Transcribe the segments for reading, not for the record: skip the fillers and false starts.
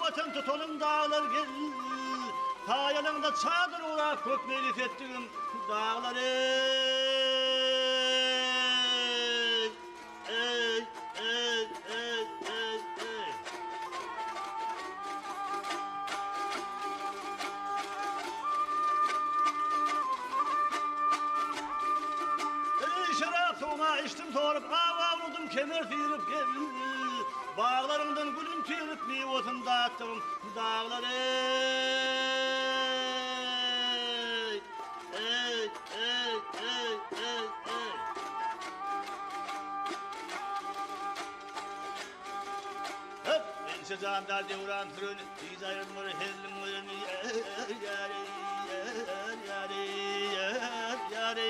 vatan tutalım dağlar gel. Ta yanında çadır uğrak kök melif ettiğim dağlar ey. Ey, ey, ey, ey, ey. Şarapıma içtim torup avavruldım kemer firip gel. Bağlarımdan gülün tüyürüp meyvotun dağıttım dağlar ey. Ey, ey, ey, ey, ey. Hep ense zamdar devran tırın biz ayrılmır hellim mırın yer yare yer yare yer yare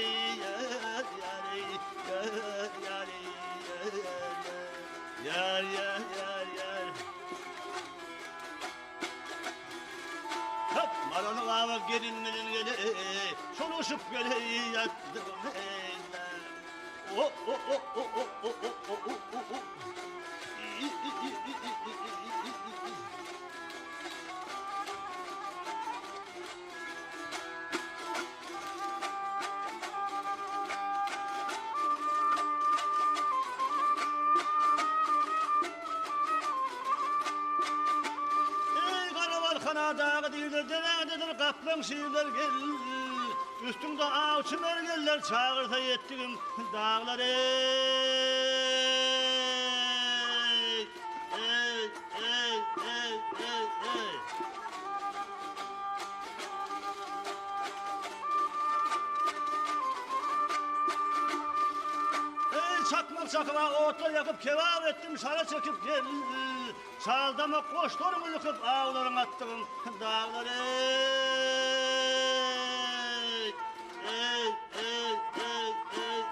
yer yare yer yer. Hep maranı ağabey gelinlerin gele, soluşup gele yattım eyler. Oh oh oh oh oh oh oh oh oh oh. Kanadağı değildir, denededir kaplan şiirler gel. Üstümde avçı mergeller çağırta yettiğim dağlar ey. Ey, ey, ey, ey, ey. Çakmak çakma otla yakıp kevar ettim şara çekip gel. Çaldama koşturumu yıkıp ağlarım attım dağlar ey. Ey, ey, ey, ey.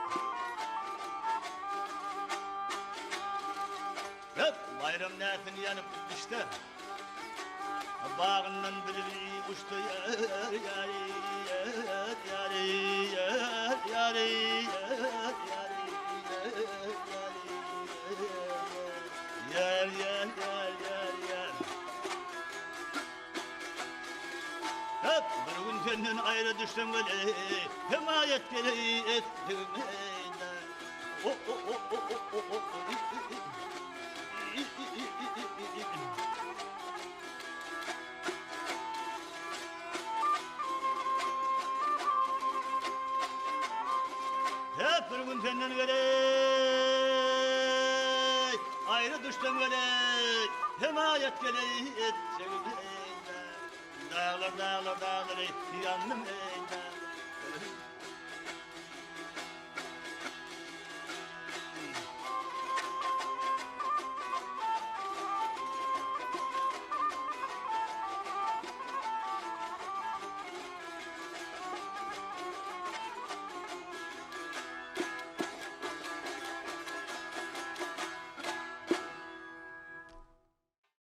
Hep bayram nefini yanıp işte. Bağından biri uçtu yar yar yar yar yar yar yar yar yar yar. Hep bir gün senden ayrı düştüm böyle himayet gereği ettim eyler. Oh oh oh oh oh oh oh. Hep bir gün senden gerek ayrı düştüm gerek himayet gereği ettim eyler. Dağlar dağlar dağlar yandım eyler.